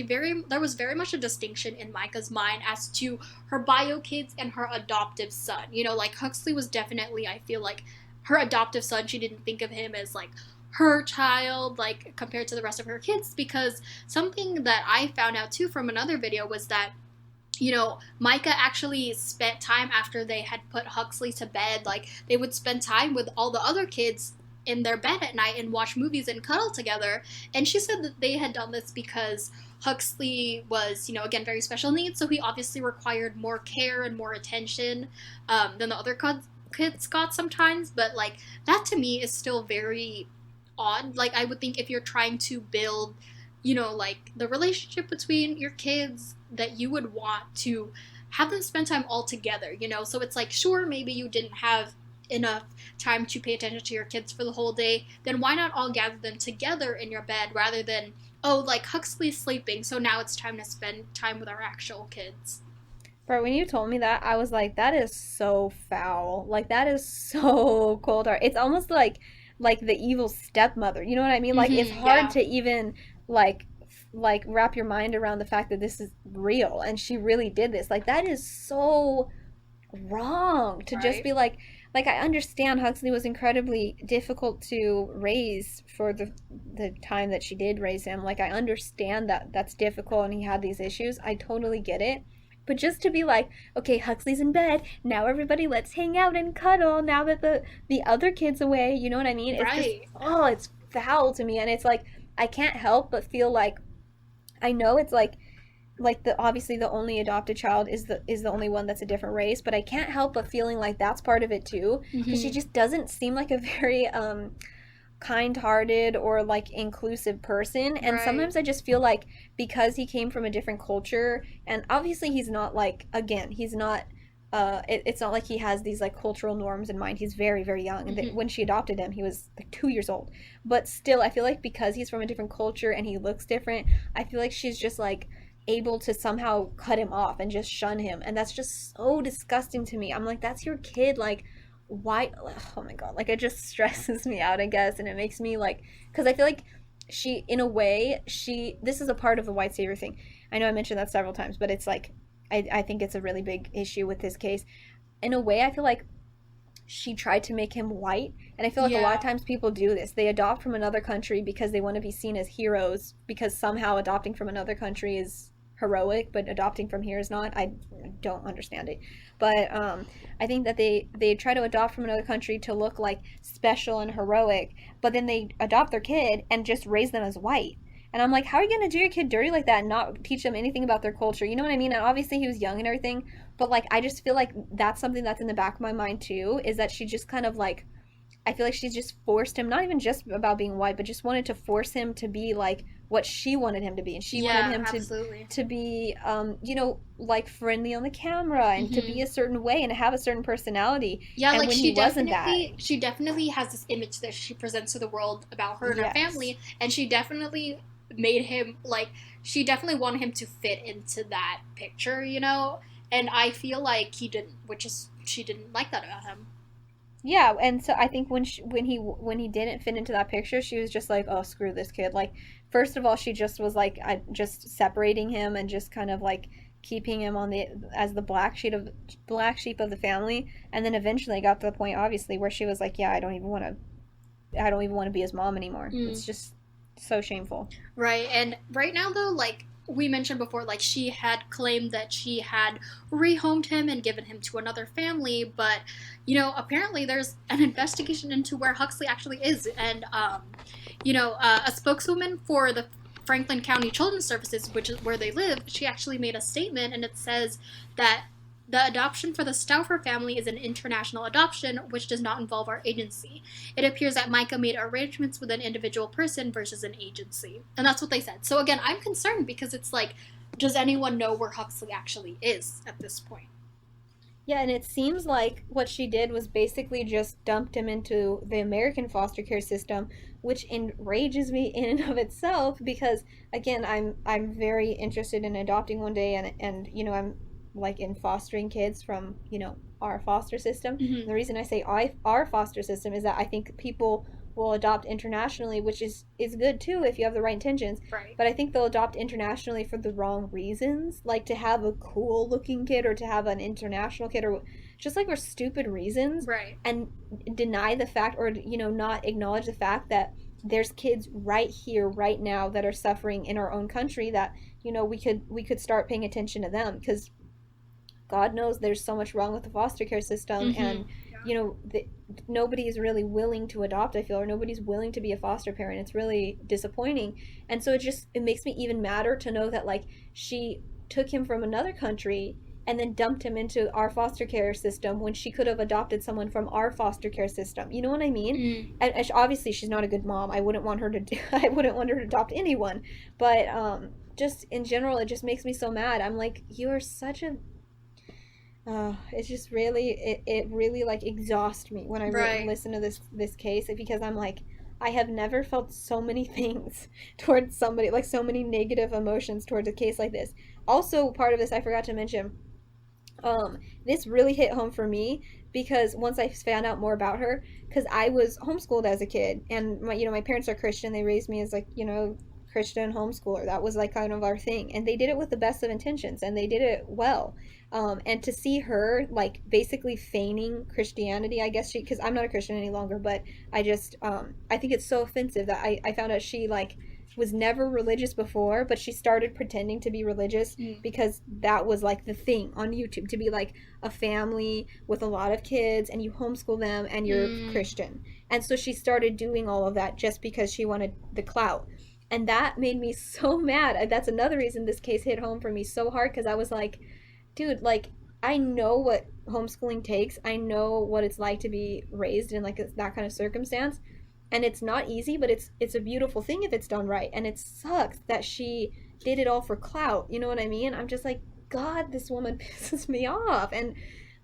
there was very much a distinction in Micah's mind as to her bio kids and her adoptive son. Like Huxley was definitely, I feel like, her adoptive son. She didn't think of him as like her child, like compared to the rest of her kids, because something that I found out too from another video was that Micah actually spent time after they had put Huxley to bed. Like, they would spend time with all the other kids in their bed at night and watch movies and cuddle together. And she said that they had done this because Huxley was, again, very special needs. So he obviously required more care and more attention than the other kids got sometimes. But, like, that to me is still very odd. Like, I would think if you're trying to build like the relationship between your kids, that you would want to have them spend time all together. So it's like, sure, maybe you didn't have enough time to pay attention to your kids for the whole day, then why not all gather them together in your bed rather than, oh, like Huxley's sleeping, so now it's time to spend time with our actual kids. But when you told me that, I was like, that is so foul. Like that is so cold heart. It's almost like the evil stepmother. You know what I mean? Like it's Mm-hmm. hard Yeah. to even like wrap your mind around the fact that this is real and she really did this. Like that is so wrong to just Right. be like I understand Huxley was incredibly difficult to raise for the time that she did raise him. Like I understand that that's difficult and he had these issues. I totally get it. But just to be like, okay, Huxley's in bed. Now everybody let's hang out and cuddle now that the other kid's away. You know what I mean? It's just Right. oh, it's foul to me and it's like I can't help but feel like I know it's like the obviously the only adopted child is the only one that's a different race, but I can't help but feeling like that's part of it too because she Mm-hmm. just doesn't seem like a very kind-hearted or like inclusive person, and Right. sometimes I just feel like because he came from a different culture, and obviously he's not like again he's not it's not like he has these like cultural norms in mind. He's very very young, and Mm-hmm. when she adopted him he was like 2 years old, but still I feel like because he's from a different culture and he looks different, I feel like she's just like able to somehow cut him off and just shun him, and that's just so disgusting to me. I'm like, that's your kid, like why? Oh my god, like it just stresses me out, I guess, and it makes me like because I feel like she in a way she this is a part of the white savior thing. I know I mentioned that several times, but it's like I think it's a really big issue with this case. In a way I feel like she tried to make him white, and I feel like a lot of Yeah. times people do this. They adopt from another country because they want to be seen as heroes, because somehow adopting from another country is heroic but adopting from here is not. I don't understand it, but I think that they try to adopt from another country to look like special and heroic, but then they adopt their kid and just raise them as white, And I'm like, how are you gonna do your kid dirty like that and not teach them anything about their culture? You know what I mean? And obviously he was young and everything, but like I just feel like that's something that's in the back of my mind too, is that she just kind of like, I feel like she's just forced him, not even just about being white, but just wanted to force him to be like what she wanted him to be. And she wanted Yeah, him absolutely. to be like friendly on the camera and to be Hmm. a certain way and to have a certain personality. Yeah, And like when he wasn't that, she definitely has this image that she presents to the world about her and her yes. family, and she definitely made him like she definitely wanted him to fit into that picture, you know. And I feel like he didn't, which is she didn't like that about him. Yeah, and so I think when he didn't fit into that picture, she was just like, "Oh, screw this kid." Like, first of all, she just was like, just separating him and just kind of like keeping him on the as the black sheep of the family, and then eventually got to the point, obviously, where she was like, "Yeah, I don't even want to be his mom anymore." Mm. It's just so shameful. Right. And right now, though, like we mentioned before, like she had claimed that she had rehomed him and given him to another family, but apparently there's an investigation into where Huxley actually is, and a spokeswoman for the Franklin County Children's Services, which is where they live, she actually made a statement, and it says that the adoption for the Stauffer family is an international adoption, which does not involve our agency. It appears that Micah made arrangements with an individual person versus an agency. And that's what they said. So again, I'm concerned because it's like, does anyone know where Huxley actually is at this point? Yeah, and it seems like what she did was basically just dumped him into the American foster care system, which enrages me in and of itself because again, I'm very interested in adopting one day and I'm like in fostering kids from, our foster system. And Mm-hmm. the reason I say our foster system is that I think people will adopt internationally, which is good too if you have the right intentions. Right. But I think they'll adopt internationally for the wrong reasons, like to have a cool looking kid or to have an international kid or just like for stupid reasons, Right. and deny the fact or not acknowledge the fact that there's kids right here right now that are suffering in our own country that we could start paying attention to them because God knows there's so much wrong with the foster care system, Mm-hmm. and Yeah. nobody is really willing to adopt. I feel, or nobody's willing to be a foster parent. It's really disappointing, and so it makes me even madder to know that like she took him from another country and then dumped him into our foster care system when she could have adopted someone from our foster care system. You know what I mean? Mm. And obviously she's not a good mom. I wouldn't want her to I wouldn't want her to adopt anyone, but just in general, it just makes me so mad. I'm like, you are such a it's just really it really like exhausts me when I Right. listen to this case because I'm like I have never felt so many things towards somebody, like so many negative emotions towards a case like this. Also, part of this I forgot to mention, this really hit home for me because once I found out more about her, because I was homeschooled as a kid, and my parents are Christian. They raised me as like Christian homeschooler. That was like kind of our thing, and they did it with the best of intentions, and they did it well. And to see her like basically feigning Christianity, I guess because I'm not a Christian any longer, but I think it's so offensive that I found out she like was never religious before, but she started pretending to be religious Mm. because that was like the thing on YouTube to be like a family with a lot of kids and you homeschool them and you're Mm. Christian. And so she started doing all of that just because she wanted the clout. And that made me so mad. That's another reason this case hit home for me so hard because I was like, dude, like I know what homeschooling takes. I know what it's like to be raised in like that kind of circumstance, and it's not easy, but it's a beautiful thing if it's done right. And it sucks that she did it all for clout. You know what I mean? I'm just like, God, this woman pisses me off. And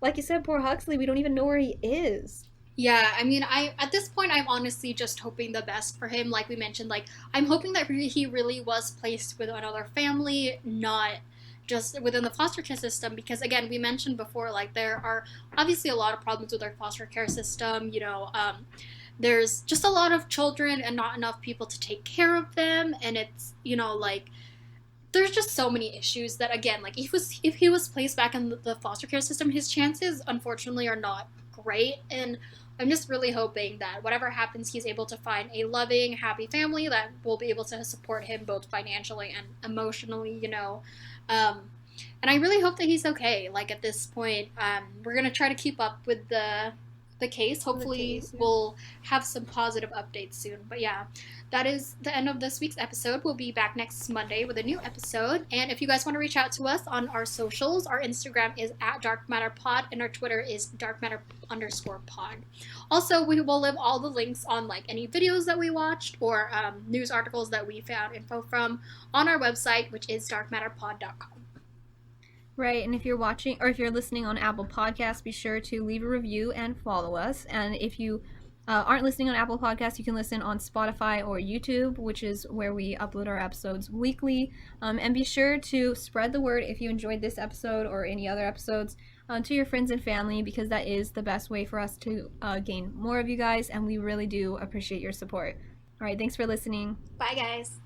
like you said, poor Huxley, we don't even know where he is. Yeah, I mean, I at this point, I'm honestly just hoping the best for him. Like we mentioned, like I'm hoping that he really was placed with another family, not just within the foster care system. Because again, we mentioned before, like there are obviously a lot of problems with our foster care system. There's just a lot of children and not enough people to take care of them, and it's like there's just so many issues that again, like if he was placed back in the foster care system, his chances unfortunately are not great. And I'm just really hoping that whatever happens, he's able to find a loving, happy family that will be able to support him both financially and emotionally. Um, and I really hope that he's okay. Like at this point, we're gonna try to keep up with the case. The Hopefully, case, yeah. we'll have some positive updates soon. But yeah, that is the end of this week's episode. We'll be back next Monday with a new episode. And if you guys want to reach out to us on our socials, our Instagram is at Dark Matter Pod and our Twitter is Dark Matter _pod. Also, we will leave all the links on like any videos that we watched or news articles that we found info from on our website, which is darkmatterpod.com. Right, and if you're watching or if you're listening on Apple Podcasts, be sure to leave a review and follow us. And if you aren't listening on Apple Podcasts, you can listen on Spotify or YouTube, which is where we upload our episodes weekly. And be sure to spread the word if you enjoyed this episode or any other episodes to your friends and family, because that is the best way for us to gain more of you guys, and we really do appreciate your support. All right, thanks for listening. Bye, guys.